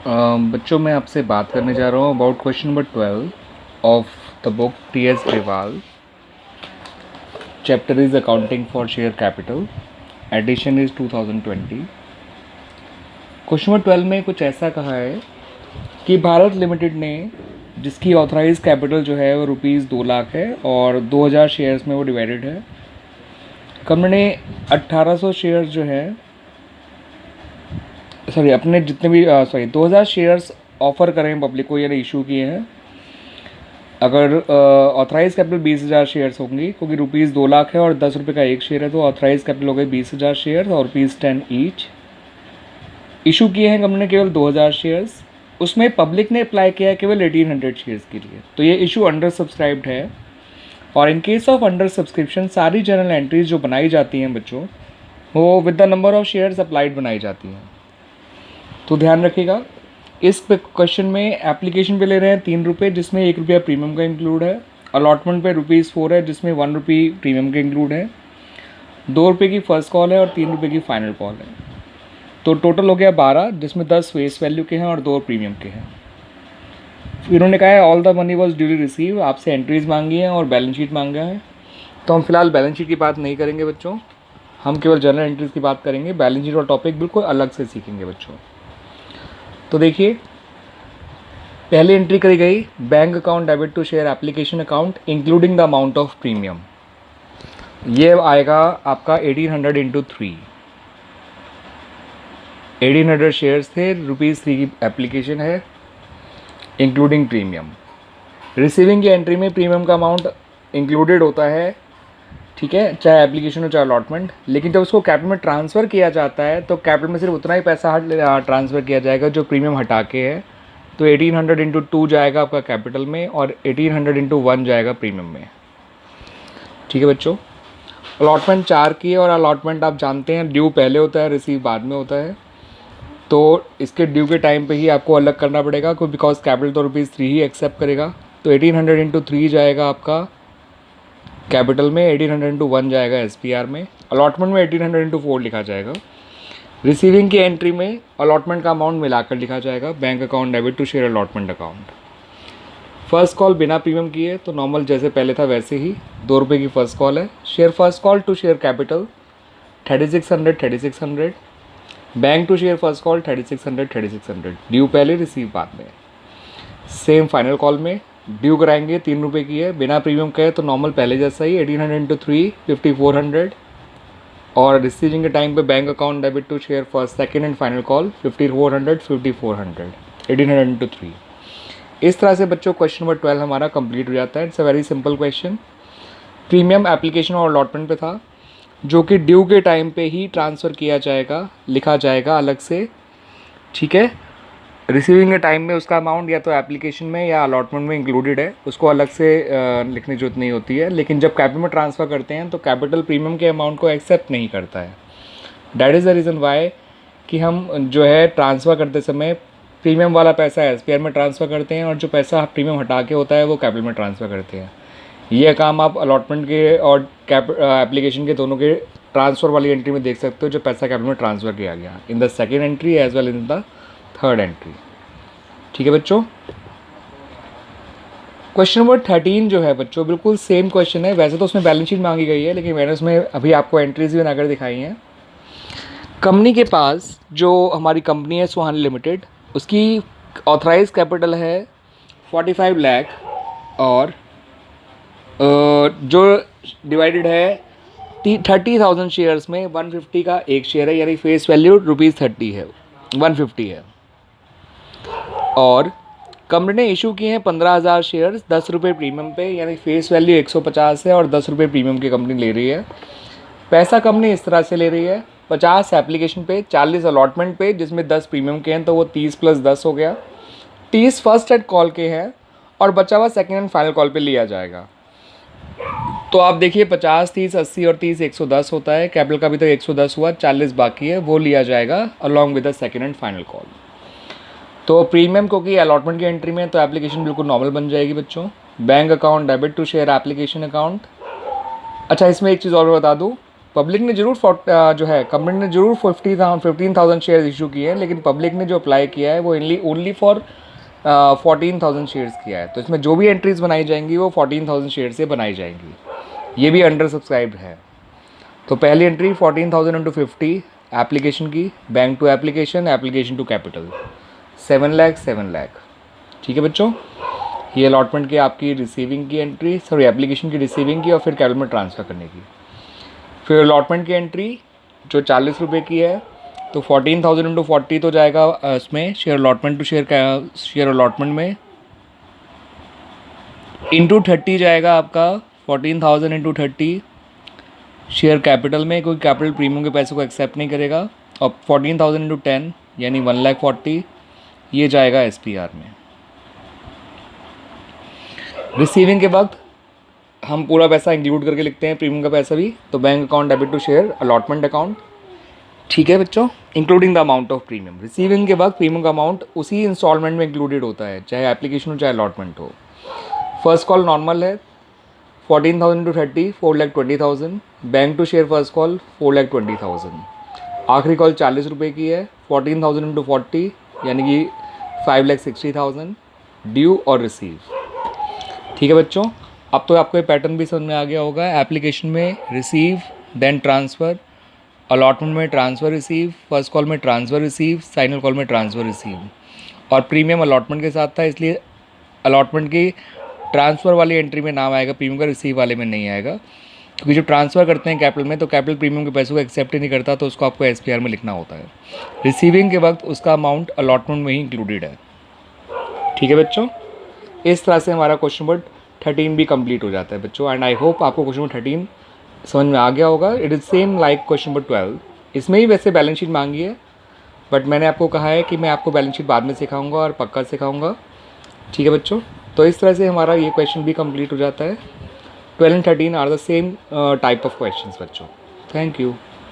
बच्चों मैं आपसे बात करने जा रहा हूँ about question number 12 of the book T S. Grewal. Chapter is accounting for share capital. Edition is 2020. Question number 12 में कुछ ऐसा कहा है कि भारत लिमिटेड ने, जिसकी ऑथराइज कैपिटल जो है वो ₹2 लाख है और 2000 शेयर्स में वो डिवाइडेड है. कंपनी ने 1800 शेयर्स जो है अपने जितने भी 2000 शेयर्स ऑफर करें पब्लिक को, यानी इशू किए हैं. अगर ऑथराइज कैपिटल 20,000 शेयर्स होंगी, क्योंकि ₹2 लाख है और ₹10 का एक शेयर है, तो ऑथराइज कैपिटल हो गए 20,000 शेयर्स और ₹10 ईच. इशू किए हैं कंपनी ने केवल 2000 शेयर्स. उसमें पब्लिक ने अप्लाई किया है केवल 1800 शेयर्स के लिए. तो ये इशू अंडर सब्सक्राइब्ड है. और in case of under subscription सारी जनरल एंट्रीज जो बनाई जाती हैं बच्चों, वो with the number of shares applied बनाई जाती हैं. तो ध्यान रखिएगा, इस क्वेश्चन में एप्लीकेशन पे ले रहे हैं ₹3, जिसमें ₹1 प्रीमियम का इंक्लूड है. अलॉटमेंट पे ₹4 है, जिसमें ₹1 प्रीमियम का इंक्लूड है. ₹2 की फर्स्ट कॉल है और ₹3 की फाइनल कॉल है. तो टोटल हो गया 12, जिसमें 10 फेस वैल्यू के हैं और 2 प्रीमियम के हैं. इन्होंने कहा है all the money was duly receive. आपसे एंट्रीज मांगी हैं और बैलेंस शीट मांगा है. तो हम फिलहाल बैलेंस शीट की बात नहीं करेंगे बच्चों, हम केवल जनरल एंट्रीज की बात करेंगे. बैलेंस शीट और टॉपिक बिल्कुल अलग से सीखेंगे बच्चों. तो देखिए, पहली एंट्री करी गई bank account debit to share application account including the amount of premium. ये आएगा आपका 1800 इंटू 3. 1800 शेयर्स थे, ₹3 की एप्लीकेशन है इंक्लूडिंग प्रीमियम. रिसीविंग की एंट्री में प्रीमियम का अमाउंट इंक्लूडेड होता है, ठीक है, चाहे एप्लीकेशन हो चाहे अलॉटमेंट. लेकिन जब उसको कैपिटल में ट्रांसफ़र किया जाता है तो कैपिटल में सिर्फ उतना ही पैसा ट्रांसफ़र किया जाएगा जो प्रीमियम हटा के है. तो 1800 इंटू 2 जाएगा आपका कैपिटल में और 1800 इंटू 1 जाएगा प्रीमियम में. ठीक है बच्चों. अलॉटमेंट 4 की है और अलॉटमेंट आप जानते हैं ड्यू पहले होता है, रिसीव बाद में होता है. तो इसके ड्यू के टाइम पे ही आपको अलग करना पड़ेगा, क्योंकि बिकॉज कैपिटल तो ₹3 ही एक्सेप्ट करेगा. तो 1800 इंटू 3 जाएगा आपका कैपिटल में, 1800 इंटू 1 जाएगा SPR में. अलॉटमेंट में 1800 इंटू 4 लिखा जाएगा. रिसीविंग की एंट्री में अलॉटमेंट का अमाउंट मिलाकर लिखा जाएगा, bank account debit to share allotment account. First call बिना प्रीमियम किए, तो नॉर्मल जैसे पहले था वैसे ही ₹2 की फर्स्ट कॉल है. Share first call to share capital 3600. Bank to share first call 3600. Due पहले, रिसीव बाद में. सेम फाइनल कॉल में ड्यू कराएंगे, ₹3 की है, बिना प्रीमियम का है, तो नॉर्मल पहले जैसा ही 1800 इंटू 3 5400. और रिसीविंग के टाइम पे bank account debit to share first second and final call 5400 1800 into 3. इस तरह से बच्चों क्वेश्चन नंबर 12 हमारा कंप्लीट हो जाता है. It's a very simple question. Premium application और अलॉटमेंट पे था, जो कि ड्यू के टाइम पे ही ट्रांसफ़र किया जाएगा, लिखा जाएगा अलग से. ठीक है. रिसीविंग के टाइम में उसका अमाउंट या तो एप्लीकेशन में या अलॉटमेंट में इंक्लूडेड है, उसको अलग से लिखने की जरूरत नहीं होती है. लेकिन जब कैपिटल में ट्रांसफ़र करते हैं तो कैपिटल प्रीमियम के अमाउंट को एक्सेप्ट नहीं करता है. That is the reason why कि हम जो है ट्रांसफ़र करते समय प्रीमियम वाला पैसा SPR में ट्रांसफ़र करते हैं और जो पैसा प्रीमियम हटा के होता है वो कैपिटल में ट्रांसफ़र करते हैं. ये काम आप अलॉटमेंट के और एप्लीकेशन के दोनों के ट्रांसफ़र वाली एंट्री में देख सकते हो, जो पैसा कैपिटल में ट्रांसफ़र किया गया in the second entry as well in the third entry. ठीक है बच्चों. क्वेश्चन नंबर 13 जो है बच्चों बिल्कुल सेम क्वेश्चन है. वैसे तो उसमें बैलेंस शीट मांगी गई है, लेकिन मैंने उसमें अभी आपको एंट्रीज भी बनाकर दिखाई हैं. कंपनी के पास जो हमारी कंपनी है सुहानी लिमिटेड, उसकी ऑथराइज कैपिटल है 45 लाख और जो डिवाइडेड है 30,000 शेयर्स में 150 का एक शेयर है, यानी फेस वैल्यू ₹30 है, 150 है. और कंपनी ने इशू किए हैं 15,000 शेयर्स ₹10 प्रीमियम पे, यानी फेस वैल्यू 150 है और ₹10 प्रीमियम की कंपनी ले रही है. पैसा कंपनी इस तरह से ले रही है, 50 एप्लीकेशन पे, 40 अलॉटमेंट पे, जिसमें 10 प्रीमियम के हैं, तो वो 30 + 10 हो गया. 30 फर्स्ट एड कॉल के हैं और बचा हुआ सेकेंड एंड फाइनल कॉल पे लिया जाएगा. तो आप देखिए 50, 30, 80 और 30 110 होता है. कैपिटल का भी तो 110 हुआ, 40 बाकी है, वो लिया जाएगा along with the second and final call. तो प्रीमियम क्योंकि अलॉटमेंट की एंट्री में, तो एप्लीकेशन बिल्कुल नॉर्मल बन जाएगी बच्चों. Bank account debit to share application account. अच्छा, इसमें एक चीज़ और बता दूँ, पब्लिक ने जरूर जो है कंपनी ने जरूर 15,000 शेयर इशू किए हैं, लेकिन पब्लिक ने जो अप्लाई किया है वो ओनली फॉर 14,000 शेयर्स किया है। तो इसमें जो भी एंट्रीज बनाई जाएंगी वो 14,000 शेयर से बनाई जाएंगी। ये भी अंडर सब्सक्राइब्ड है। तो पहली एंट्री 14,000 इंटू 50 एप्लीकेशन की, bank to application, application to capital, 7 lakh 7 lakh. ठीक है बच्चों, ये अलॉटमेंट की आपकी रिसीविंग की एंट्री, सॉरी एप्लीकेशन की रिसीविंग की और फिर कैपिटल में ट्रांसफ़र करने की। फिर अलॉटमेंट की एंट्री जो 40 रुपये की है, तो 14,000 इंटू 40 तो जाएगा इसमें share allotment to share allotment में, इंटू 30 जाएगा आपका 14,000 इंटू 30 शेयर कैपिटल में, क्योंकि कैपिटल प्रीमियम के पैसे को एक्सेप्ट नहीं करेगा। और 14,000 इंटू 10 यानी 1,40,000 ये जाएगा SPR में। रिसीविंग के वक्त हम पूरा पैसा इंक्लूड करके लिखते हैं, प्रीमियम का पैसा भी। तो bank account debit to share allotment account, ठीक है बच्चों, including the amount of premium. Receiving के वक्त प्रीमियम का अमाउंट उसी इंस्टॉलमेंट में इंक्लूडेड होता है, चाहे एप्लीकेशन हो चाहे अलॉटमेंट हो। फर्स्ट कॉल नॉर्मल है 14,000 into 30 4,20,000, bank to share first call 4,20,000। आखिरी कॉल 40 रुपये की है, 14,000 इंटू 40 यानी कि 5,60,000 ड्यू और रिसीव। ठीक है बच्चों, अब तो आपको ये पैटर्न भी समझ में आ गया होगा। एप्लीकेशन में रिसीव देन ट्रांसफ़र, अलॉटमेंट में ट्रांसफ़र रिसीव, फर्स्ट कॉल में ट्रांसफ़र रिसीव, फाइनल कॉल में ट्रांसफ़र रिसीव। और प्रीमियम अलॉटमेंट के साथ था, इसलिए अलॉटमेंट की ट्रांसफ़र वाली एंट्री में नाम आएगा, प्रीमियम का रिसीव वाले में नहीं आएगा। क्योंकि जब ट्रांसफ़र करते हैं कैपिटल में तो कैपिटल प्रीमियम के पैसों को एक्सेप्ट ही नहीं करता, तो उसको आपको SPR में लिखना होता है। रिसीविंग के वक्त उसका अमाउंट अलॉटमेंट में ही इंक्लूडेड है। ठीक है बच्चों, इस तरह से हमारा क्वेश्चन नंबर 13 भी कंप्लीट हो जाता है बच्चों। एंड आई होप आपको क्वेश्चन नंबर 13 समझ में आ गया होगा। It is same like question number 12। इसमें ही वैसे बैलेंस शीट मांगी है, बट मैंने आपको कहा है कि मैं आपको बैलेंस शीट बाद में सिखाऊंगा और पक्का सिखाऊंगा। ठीक है बच्चों, तो इस तरह से हमारा ये क्वेश्चन भी कंप्लीट हो जाता है। 12 and 13 are the same type of questions बच्चों। Thank you.